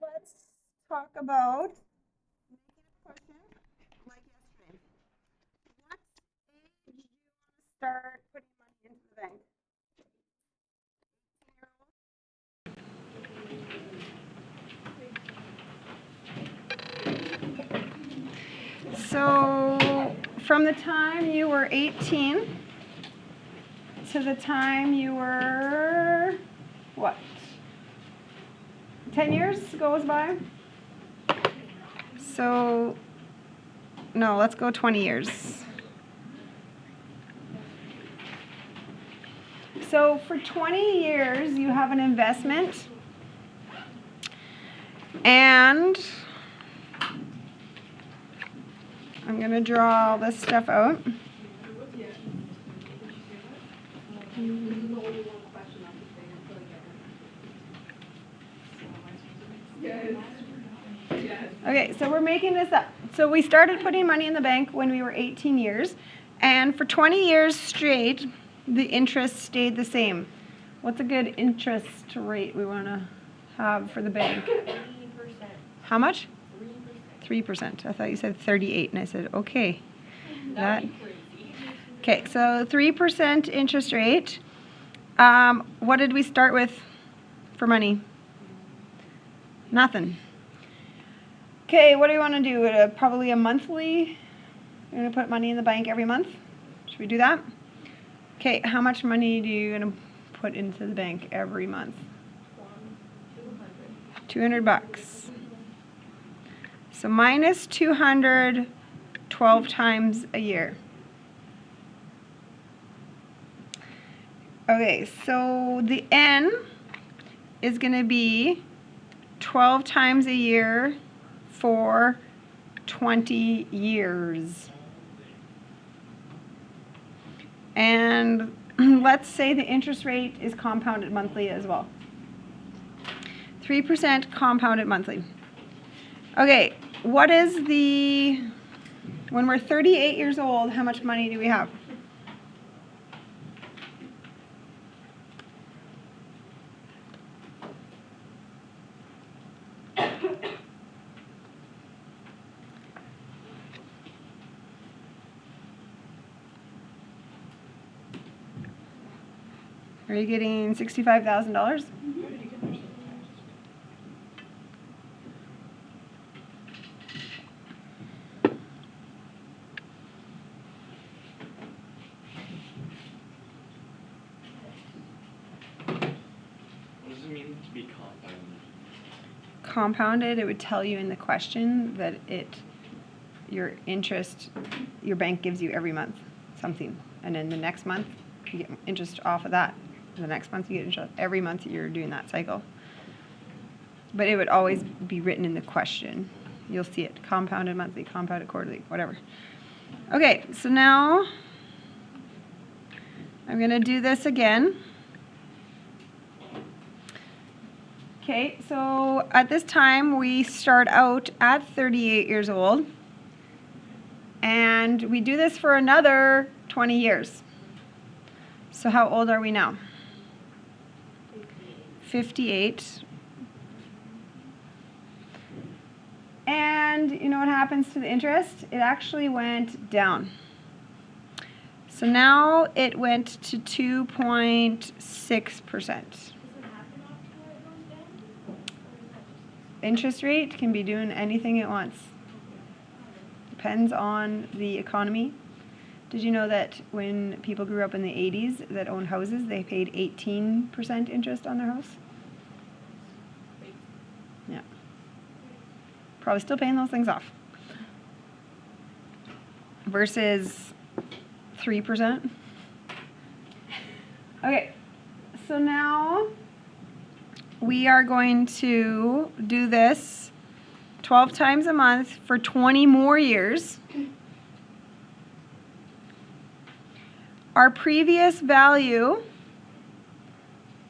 let's talk about making a question like yesterday. What age do you want to start putting money into the bank? 18-year-old? So, from the time you were 18 to the time you were, what? 10 years goes by? So, no, let's go 20 years. So for 20 years, you have an investment, and I'm going to draw all this stuff out. Okay, so we're making this up. So we started putting money in the bank when we were 18 years, and for 20 years straight, the interest stayed the same. What's a good interest rate we want to have for the bank? 3%. How much? 3%. 3%. I thought you said 38, and I said, okay. That'd be crazy. Okay, so 3% interest rate. What did we start with for money? Nothing. Okay, what do you want to do? Probably a monthly? You're going to put money in the bank every month? Should we do that? Okay, how much money do you going to put into the bank every month? 200 bucks. So minus 200 12 times a year. Okay, so the N is going to be 12 times a year for 20 years. And let's say the interest rate is compounded monthly as well. 3% compounded monthly. Okay, what is when we're 38 years old, how much money do we have? Are you getting $65,000? What does it mean to be compounded? Compounded, it would tell you in the question that your interest, your bank gives you every month something, and then the next month you get interest off of that. The next month you get interest. Every month you're doing that cycle. But it would always be written in the question. You'll see it, compounded monthly, compounded quarterly, whatever. Okay, so now I'm going to do this again. Okay, so at this time we start out at 38 years old, and we do this for another 20 years. So how old are we now? 58. And you know what happens to the interest? It actually went down. So now it went to 2.6%. Interest rate can be doing anything it wants. Depends on the economy. Did you know that when people grew up in the 80s that owned houses, they paid 18% interest on their house? Yeah. Probably still paying those things off. Versus 3%. Okay, so now we are going to do this 12 times a month for 20 more years. Our previous value,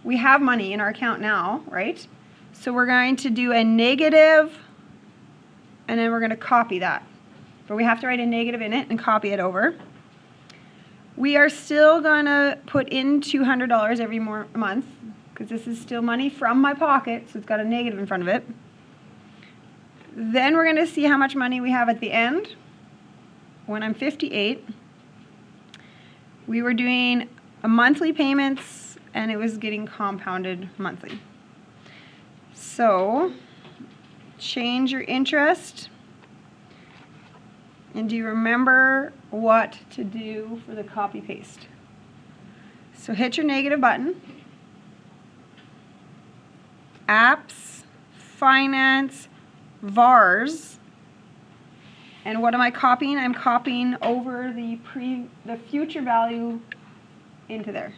we have money in our account now, right? So we're going to do a negative, and then we're going to copy that. But we have to write a negative in it and copy it over. We are still going to put in $200 every month, because this is still money from my pocket, so it's got a negative in front of it. Then we're going to see how much money we have at the end. When I'm 58, we were doing monthly payments and it was getting compounded monthly. So change your interest. And do you remember what to do for the copy paste? So hit your negative button. Apps, finance, VARs. And what am I copying? I'm copying over the future value into there.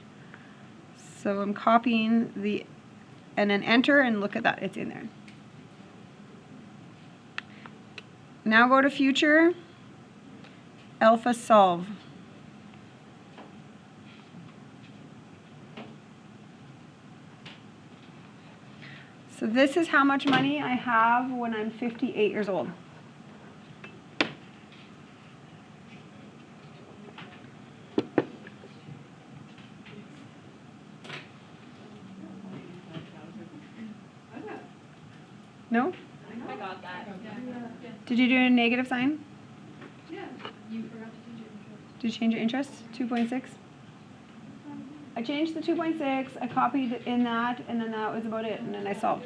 So I'm copying and then enter, and look at that, it's in there. Now go to future, alpha solve. So this is how much money I have when I'm 58 years old. No? I got that. Did you do a negative sign? Yeah. You forgot to change your interest. Did you change your interest? 2.6? I changed the 2.6, I copied in that, and then that was about it, and then I solved.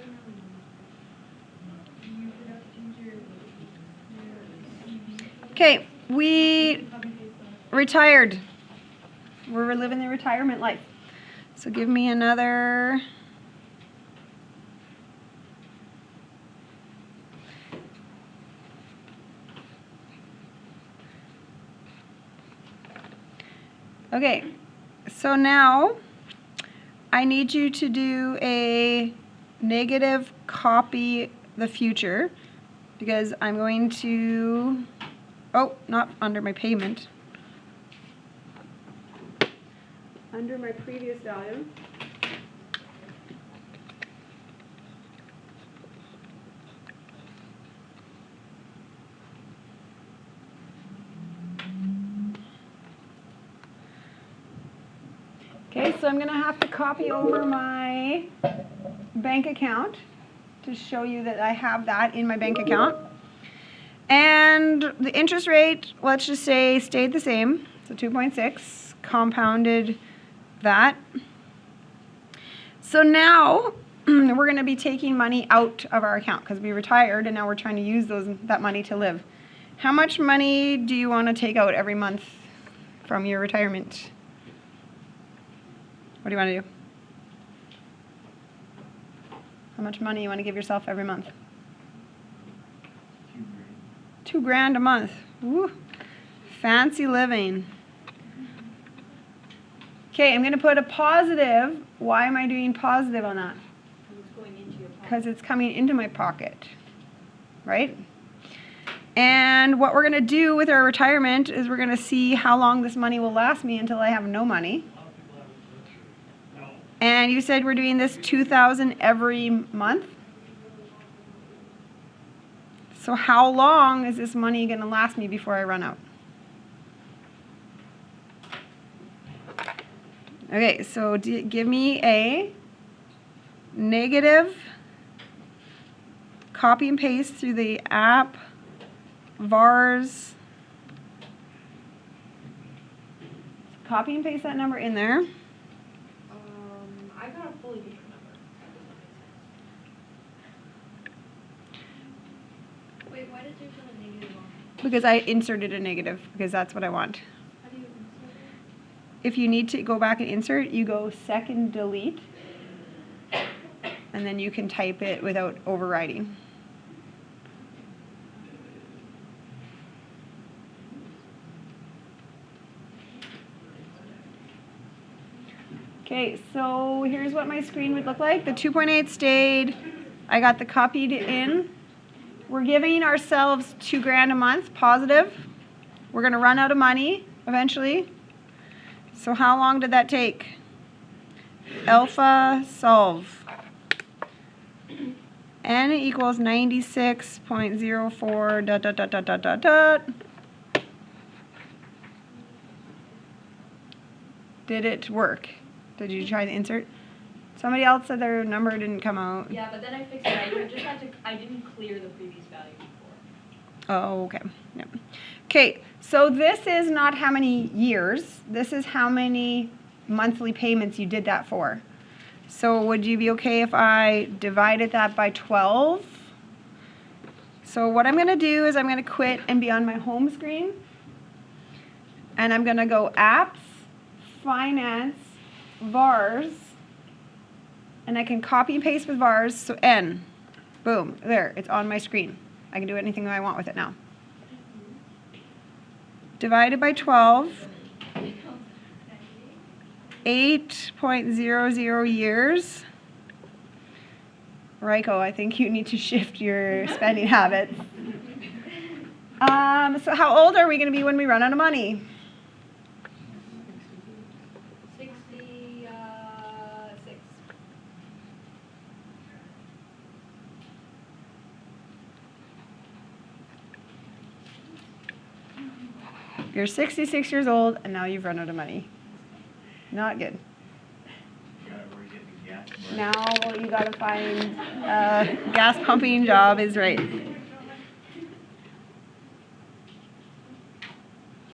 You forgot to change your Okay, we retired. We're living the retirement life. So give me another. Okay, so now I need you to do a negative copy the future because I'm going to, oh, not under my payment. Under my previous value. Okay, so I'm going to have to copy over my bank account to show you that I have that in my bank account. And the interest rate, let's just say, stayed the same. So 2.6, compounded that. So now we're going to be taking money out of our account because we retired and now we're trying to use that money to live. How much money do you want to take out every month from your retirement? What do you want to do? How much money you want to give yourself every month? $2,000 a month. Woo. Fancy living. Okay, I'm going to put a positive. Why am I doing positive on that? It's going into your pocket. Because it's coming into my pocket, right? And what we're going to do with our retirement is we're going to see how long this money will last me until I have no money. And you said we're doing this $2,000 every month. So how long is this money going to last me before I run out? Okay, so give me a negative, copy and paste through the app, VARs. Copy and paste that number in there. I got a fully different number. Wait, why did you put a negative on? Because I inserted a negative, because that's what I want. How do you insert If you need to go back and insert, you go second delete, and then you can type it without overriding. Okay, so here's what my screen would look like. The 2.8 stayed. I got the copied in. We're giving ourselves $2,000 a month, positive. We're going to run out of money eventually. So how long did that take? Alpha solve. N equals 96.04 dot dot dot dot dot dot dot. Did it work? Did you try the insert? Somebody else said their number didn't come out. Yeah, but then I fixed it. I just had to, I didn't clear the previous value before. Oh, okay. Yep. Okay, so this is not how many years. This is how many monthly payments you did that for. So would you be okay if I divided that by 12? So what I'm going to do is I'm going to quit and be on my home screen. And I'm going to go Apps, Finance, VARs. And I can copy and paste with VARs. So N. Boom. There. It's on my screen. I can do anything I want with it now. Divided by 12. 8.00 years. Raiko, I think you need to shift your spending habits. So how old are we going to be when we run out of money? 66. You're 66 years old and now you've run out of money. Not good. Now you got to find a gas pumping job is right.